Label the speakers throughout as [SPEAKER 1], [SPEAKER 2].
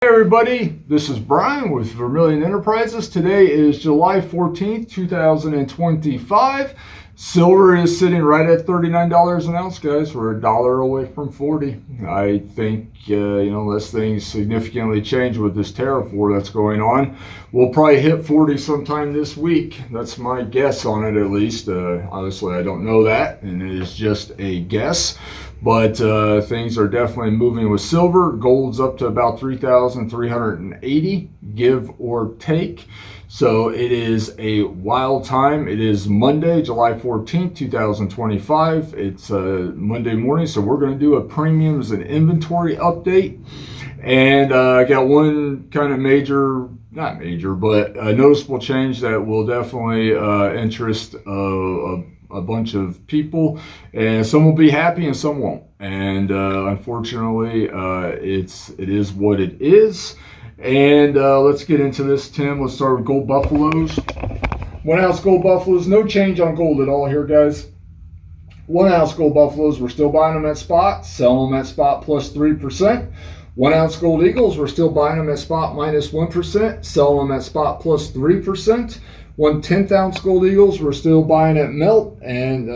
[SPEAKER 1] Hey everybody, this is Brian with Vermillion Enterprises. Today is July 14th, 2025. Silver is sitting right at $39 an ounce, guys. We're a dollar away from 40. I think, unless things significantly change with this tariff war that's going on, we'll probably hit 40 sometime this week. That's my guess on it, at least. Obviously, I don't know that, and it is just a guess. But things are definitely moving with silver. Gold's up to about 3,380, give or take. So it is a wild time. It is Monday, July 14th, 2025. It's Monday morning, so we're going to do a premiums and inventory update. And I got one kind of not major, but a noticeable change that will definitely interest a bunch of people, and some will be happy and some won't. And unfortunately, it is what it is. And let's get into this, Tim. Let's start with gold buffaloes. 1 ounce gold buffaloes, no change on gold at all here, guys. 1 ounce gold buffaloes, we're still buying them at spot, selling them at spot plus 3%. 1 ounce gold eagles, we're still buying them at spot minus 1%, selling them at spot plus 3%. 1/10 ounce gold eagles, we're still buying at melt and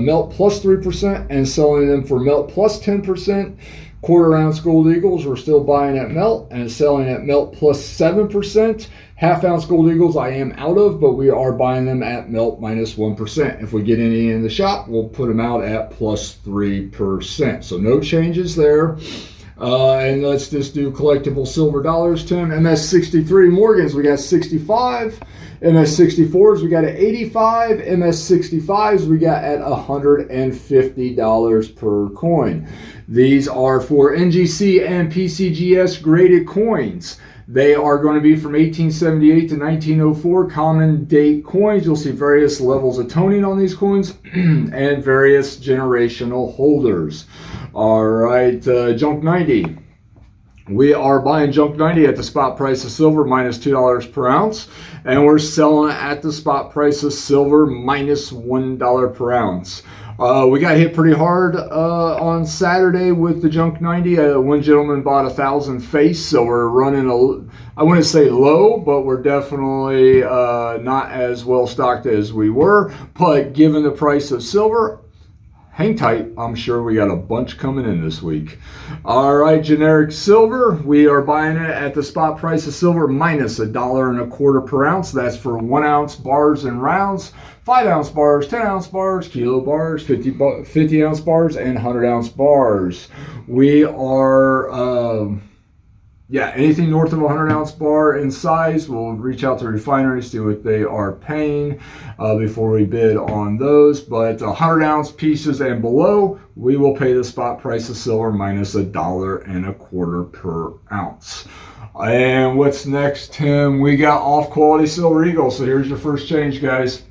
[SPEAKER 1] melt plus 3% and selling them for melt plus 10%. 1/4 ounce gold eagles, we're still buying at melt and selling at melt plus 7%. 1/2 ounce gold eagles, I am out of, but we are buying them at melt minus 1%. If we get any in the shop, we'll put them out at plus 3%. So no changes there. And let's just do collectible silver dollars, Tim. MS63 Morgans, we got 65. MS64s, we got at 85. MS65s, we got at $150 per coin. These are for NGC and PCGS graded coins. They are going to be from 1878 to 1904 common date coins. You'll see various levels of toning on these coins and various generational holders. All right, junk 90. We are buying junk 90 at the spot price of silver minus $2 per ounce, and we're selling it at the spot price of silver minus $1 per ounce. We got hit pretty hard on Saturday with the junk 90. One gentleman bought 1,000 face, so we're running I wouldn't say low, but we're definitely not as well stocked as we were. But given the price of silver, hang tight. I'm sure we got a bunch coming in this week. All right, generic silver. We are buying it at the spot price of silver minus $1.25 per ounce. That's for 1 ounce bars and rounds, 5 ounce bars, 10 ounce bars, kilo bars, 50 ounce bars, and 100 ounce bars. We are... anything north of a 100 ounce bar in size, we'll reach out to refineries, see what they are paying before we bid on those. But 100 ounce pieces and below, we will pay the spot price of silver minus $1.25 per ounce. And what's next, Tim? We got off quality silver eagles. So here's your first change, guys.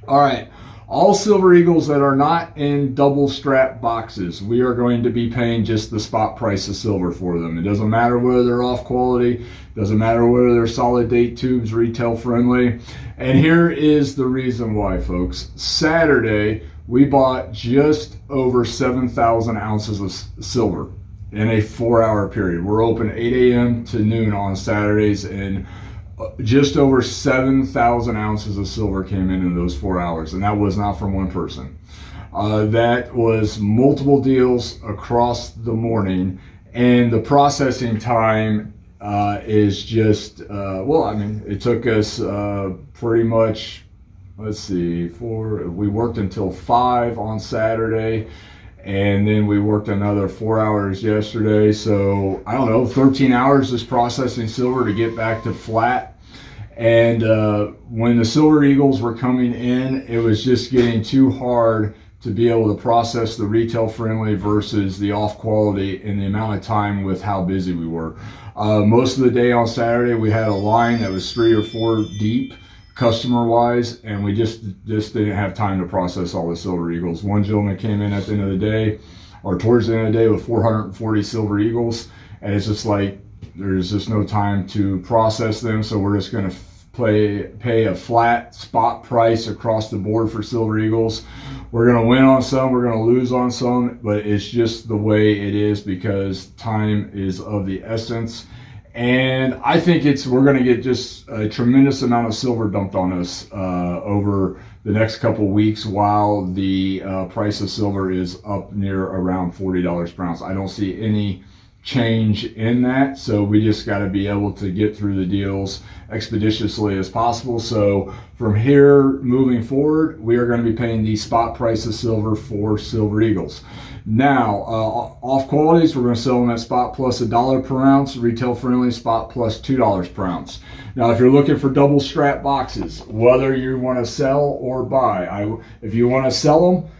[SPEAKER 1] All right. All silver eagles that are not in double strap boxes, we are going to be paying just the spot price of silver for them. It doesn't matter whether they're off quality, doesn't matter whether they're solid date tubes, retail friendly. And here is the reason why, folks. Saturday, we bought just over 7,000 ounces of silver in a 4-hour period. We're open 8 a.m. to noon on Saturdays, and just over 7,000 ounces of silver came in those 4 hours, and that was not from one person. That was multiple deals across the morning, and the processing time is just, it took us pretty much, we worked until 5 on Saturday, and then we worked another 4 hours yesterday. So I don't know, 13 hours just processing silver to get back to flat. And when the silver eagles were coming in, it was just getting too hard to be able to process the retail friendly versus the off quality in the amount of time with how busy we were. Most of the day on Saturday, we had a line that was 3 or 4 deep customer wise, and we just didn't have time to process all the silver eagles. One gentleman came in at the end of the day, or towards the end of the day, with 440 silver eagles, and it's just like there's just no time to process them. So we're just going to pay a flat spot price across the board for silver eagles. We're going to win on some, we're going to lose on some, but it's just the way it is because time is of the essence. And I think we're going to get just a tremendous amount of silver dumped on us over the next couple weeks while the price of silver is up near around $40 per ounce. I don't see any change in that, so we just got to be able to get through the deals expeditiously as possible. So from here moving forward, we are going to be paying the spot price of silver for Silver Eagles. Now, off qualities, we're going to sell them at spot plus $1 per ounce, retail friendly spot plus $2 per ounce. Now, if you're looking for double strap boxes, whether you want to sell or buy, if you want to sell them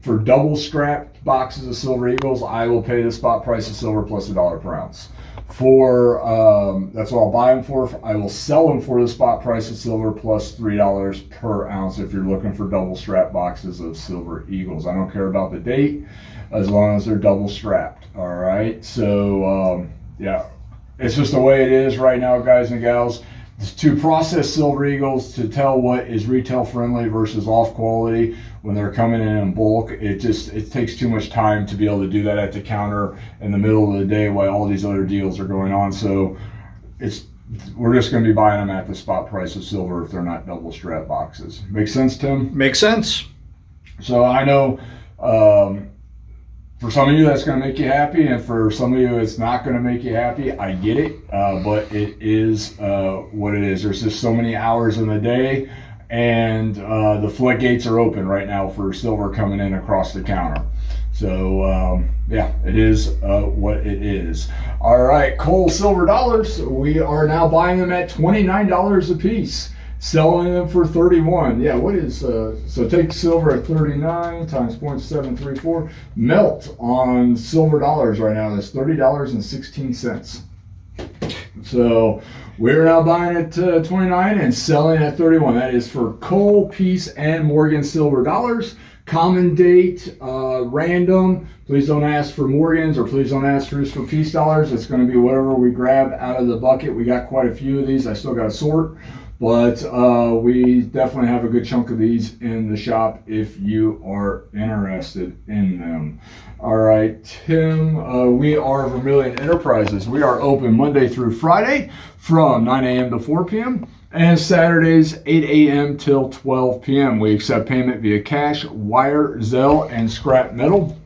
[SPEAKER 1] for double strapped boxes of Silver Eagles, I will pay the spot price of silver plus $1 per ounce. That's what I'll buy them for. I will sell them for the spot price of silver plus $3 per ounce if you're looking for double strap boxes of Silver Eagles. I don't care about the date as long as they're double strapped. All right. So, yeah, it's just the way it is right now, guys and gals. To process Silver Eagles, to tell what is retail friendly versus off quality when they're coming in bulk, it takes too much time to be able to do that at the counter in the middle of the day while all these other deals are going on. So we're just going to be buying them at the spot price of silver if they're not double strap boxes. Make sense, Tim?
[SPEAKER 2] Makes sense.
[SPEAKER 1] So I know for some of you that's going to make you happy, and for some of you it's not going to make you happy. I get it, but it is what it is. There's just so many hours in the day, and the floodgates are open right now for silver coming in across the counter. So yeah, it is what it is. All right, coal, silver, dollars. We are now buying them at $29 a piece. Selling them for 31. Yeah, what is, so take silver at 39 times 0.734. Melt on silver dollars right now is $30.16. So we're now buying at 29 and selling at 31. That is for coal, piece, and Morgan silver dollars. Common date, random. Please don't ask for Morgans, or please don't ask for piece dollars. It's going to be whatever we grab out of the bucket. We got quite a few of these. I still got to sort. But we definitely have a good chunk of these in the shop if you are interested in them. All right, Tim, we are Vermillion Enterprises. We are open Monday through Friday from 9 a.m. to 4 p.m. and Saturdays 8 a.m. till 12 p.m. We accept payment via cash, wire, Zelle, and scrap metal.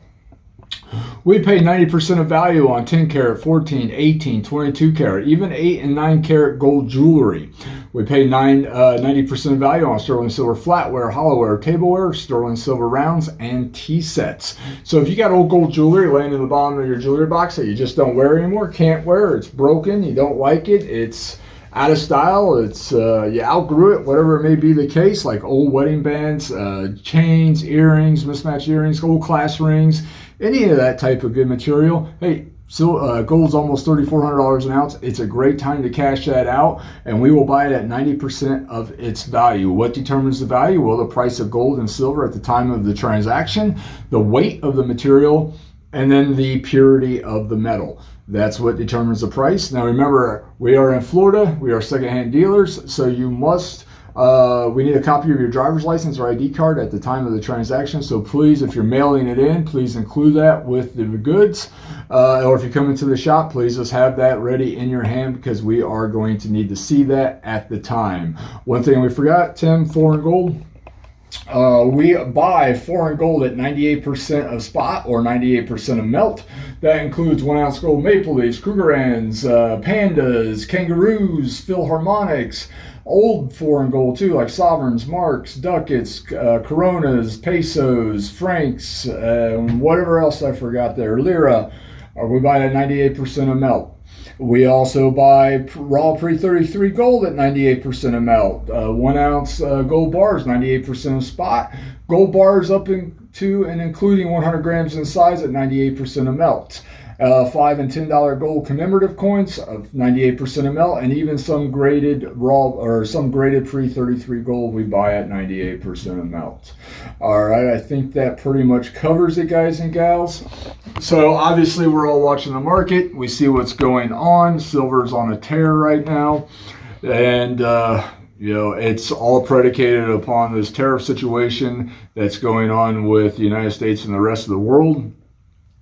[SPEAKER 1] We pay 90% of value on 10 karat, 14, 18, 22 karat, even 8 and 9 karat gold jewelry. We pay 90% of value on sterling silver flatware, hollowware, tableware, sterling silver rounds, and tea sets. So if you got old gold jewelry laying in the bottom of your jewelry box that you just don't wear anymore, can't wear, it's broken, you don't like it, it's out of style, it's you outgrew it, whatever it may be the case, like old wedding bands, chains, earrings, mismatched earrings, old class rings, any of that type of good material. Hey, so gold's almost $3,400 an ounce. It's a great time to cash that out, and we will buy it at 90% of its value. What determines the value? Well, the price of gold and silver at the time of the transaction, the weight of the material, and then the purity of the metal. That's what determines the price. Now remember, we are in Florida. We are secondhand dealers, so you must we need a copy of your driver's license or ID card at the time of the transaction. So please, if you're mailing it in, please include that with the goods. Or if you come into the shop, please just have that ready in your hand, because we are going to need to see that at the time. One thing we forgot, Tim, foreign gold. We buy foreign gold at 98% of spot or 98% of melt. That includes 1 ounce gold maple leafs, Krugerrands, pandas, kangaroos, Philharmonics, old foreign gold too, like sovereigns, marks, ducats, coronas, pesos, francs, whatever else I forgot there, lira. We buy at 98% of melt. We also buy raw pre-33 gold at 98% of melt. 1 ounce gold bars, 98% of spot. Gold bars up to and including 100 grams in size at 98% of melt. $5 and $10 gold commemorative coins of 98% of melt, and even some graded raw or some graded pre-33 gold we buy at 98% of melt. All right, I think that pretty much covers it, guys and gals. So obviously we're all watching the market. We see what's going on. Silver's on a tear right now, and you know, it's all predicated upon this tariff situation that's going on with the United States and the rest of the world.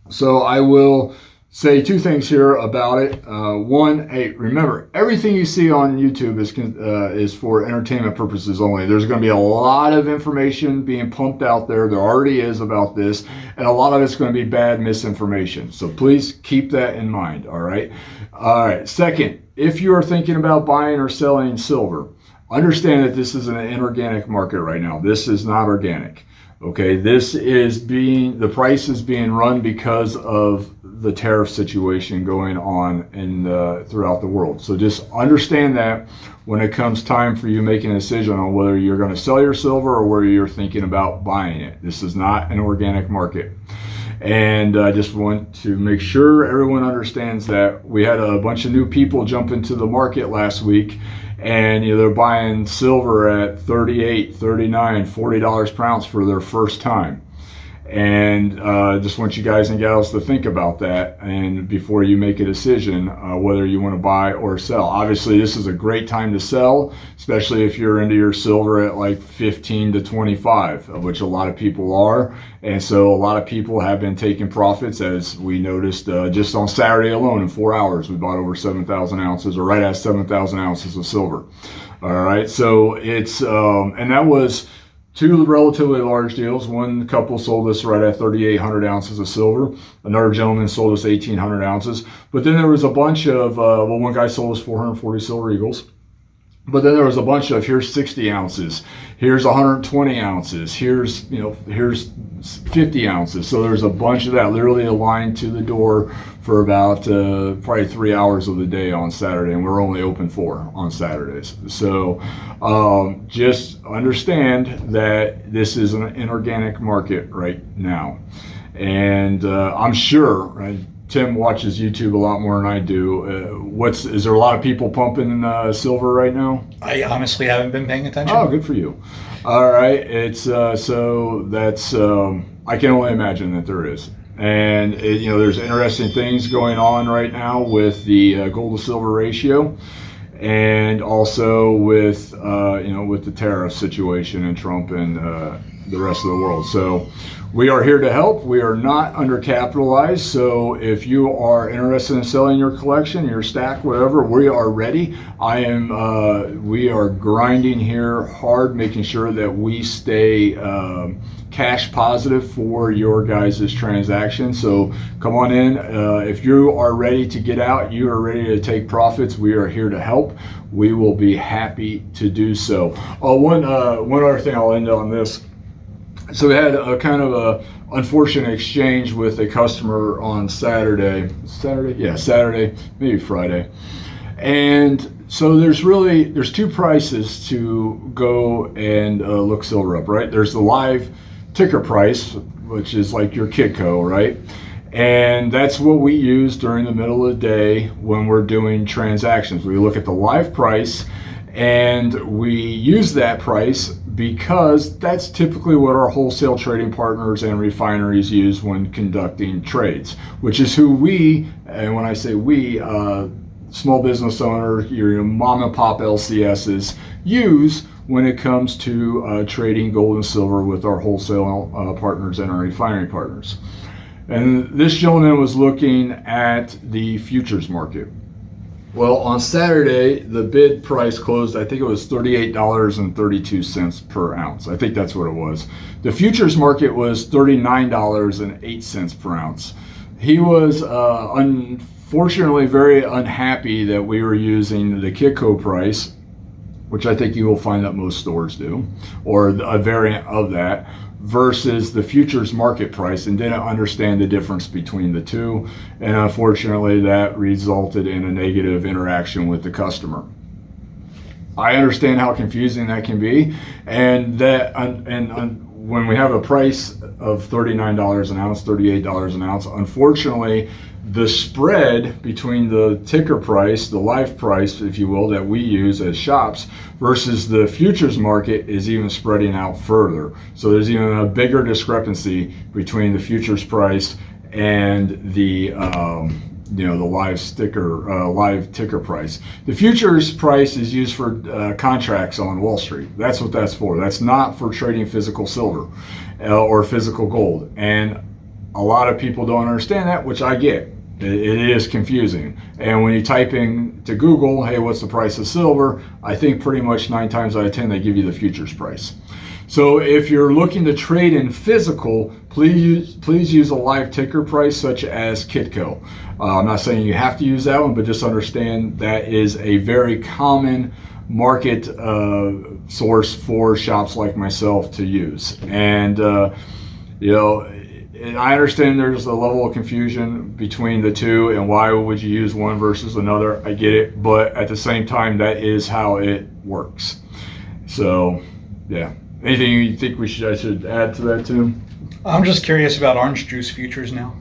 [SPEAKER 1] So I will say two things here about it. One, hey, remember, everything you see on YouTube is for entertainment purposes only. There's going to be a lot of information being pumped out there. There already is about this, and a lot of it's going to be bad misinformation. So please keep that in mind, all right? All right, second, if you are thinking about buying or selling silver, understand that this is an inorganic market right now. This is not organic. Okay, the price is being run because of the tariff situation going on throughout the world. So just understand that when it comes time for you making a decision on whether you're going to sell your silver or whether you're thinking about buying it. This is not an organic market. And I just want to make sure everyone understands that we had a bunch of new people jump into the market last week, and they're buying silver at $38, $39, $40 per ounce for their first time. And just want you guys and gals to think about that, and before you make a decision whether you want to buy or sell. Obviously, this is a great time to sell, especially if you're into your silver at like 15 to 25, of which a lot of people are. And so a lot of people have been taking profits, as we noticed just on Saturday alone. In 4 hours, we bought over 7,000 ounces, or right at 7,000 ounces of silver. All right, so it's and that was two relatively large deals. One couple sold us right at 3,800 ounces of silver. Another gentleman sold us 1,800 ounces. But then there was a bunch of, one guy sold us 440 silver eagles. But then there was a bunch of, here's 60 ounces, here's 120 ounces, here's 50 ounces. So there's a bunch of that literally aligned to the door for about probably 3 hours of the day on Saturday, and we're only open 4 on Saturdays. So just understand that this is an inorganic market right now. And I'm sure, right, Tim watches YouTube a lot more than I do. Is there a lot of people pumping silver right now? I
[SPEAKER 2] honestly haven't been paying attention.
[SPEAKER 1] Oh, good for you. All right, it's so that's I can only imagine that there is, and there's interesting things going on right now with the gold to silver ratio, and also with with the tariff situation and Trump and the rest of the world. So we are here to help. We are not undercapitalized. So if you are interested in selling your collection, your stack, whatever, we are ready. We are grinding here hard, making sure that we stay cash positive for your guys' transaction. So come on in. If you are ready to get out, you are ready to take profits, we are here to help. We will be happy to do so. One other thing I'll end on this. So we had a kind of a unfortunate exchange with a customer on Saturday, maybe Friday. And so there's two prices to go and look silver up, right? There's the live ticker price, which is like your Kitco, right? And that's what we use during the middle of the day when we're doing transactions. We look at the live price, and we use that price because that's typically what our wholesale trading partners and refineries use when conducting trades, which is who we, and when I say we, small business owner, your mom and pop LCSs use when it comes to trading gold and silver with our wholesale partners and our refinery partners. And this gentleman was looking at the futures market. Well, on Saturday, the bid price closed, I think it was $38.32 per ounce. I think that's what it was. The futures market was $39.08 per ounce. He was unfortunately very unhappy that we were using the Kitco price, which I think you will find that most stores do, or a variant of that, versus the futures market price, and didn't understand the difference between the two. And unfortunately, that resulted in a negative interaction with the customer. I understand how confusing that can be, and when we have a price of $39 an ounce, $38 an ounce, unfortunately, the spread between the ticker price, the live price, if you will, that we use as shops versus the futures market is even spreading out further. So there's even a bigger discrepancy between the futures price and the live ticker price. The futures price is used for contracts on Wall Street. That's what that's for. That's not for trading physical silver or physical gold. And a lot of people don't understand that, which I get. It is confusing. And when you type in to Google, hey, what's the price of silver? I think pretty much 9 times out of 10 they give you the futures price. So if you're looking to trade in physical, please use a live ticker price such as Kitco. I'm not saying you have to use that one, but just understand that is a very common market source for shops like myself to use. And and I understand there's a level of confusion between the two, and why would you use one versus another? I get it, but at the same time, that is how it works. So, yeah. Anything you think I should add to that, Tim?
[SPEAKER 2] I'm just curious about orange juice futures now.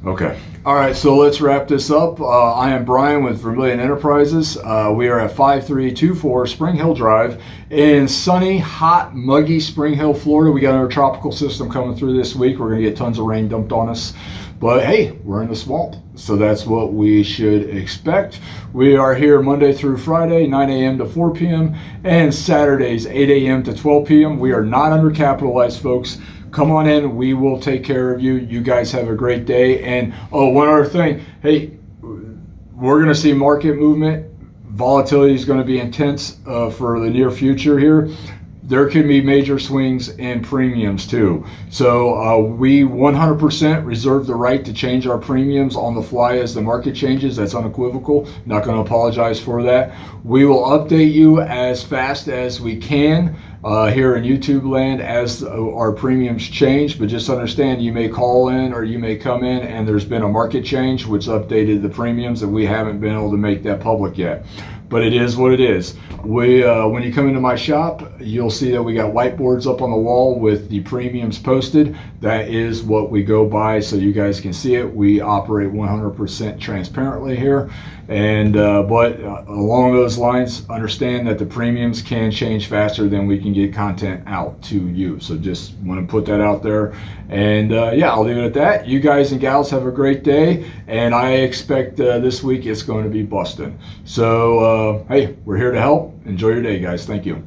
[SPEAKER 1] Okay. All right, so let's wrap this up. I am Brian with Vermillion Enterprises. We are at 5324 Spring Hill Drive in sunny, hot, muggy Spring Hill, Florida. We got our tropical system coming through this week. We're going to get tons of rain dumped on us. But hey, we're in the swamp, so that's what we should expect. We are here Monday through Friday, 9 a.m. to 4 p.m., and Saturdays, 8 a.m. to 12 p.m. We are not undercapitalized, folks. Come on in. We will take care of you. You guys have a great day. And one other thing. Hey, we're going to see market movement. Volatility is going to be intense for the near future here. There can be major swings in premiums too. So we 100% reserve the right to change our premiums on the fly as the market changes. That's unequivocal. Not going to apologize for that. We will update you as fast as we can here in YouTube land as our premiums change. But just understand, you may call in or you may come in and there's been a market change which updated the premiums, and we haven't been able to make that public yet. But it is what it is. When you come into my shop, you'll see that we got whiteboards up on the wall with the premiums posted. That is what we go by, so you guys can see it. We operate 100% transparently here. And but along those lines, understand that the premiums can change faster than we can get content out to you. So just want to put that out there. And yeah, I'll leave it at that. You guys and gals have a great day, and I expect this week it's going to be busting. So hey, we're here to help. Enjoy your day, guys. Thank you.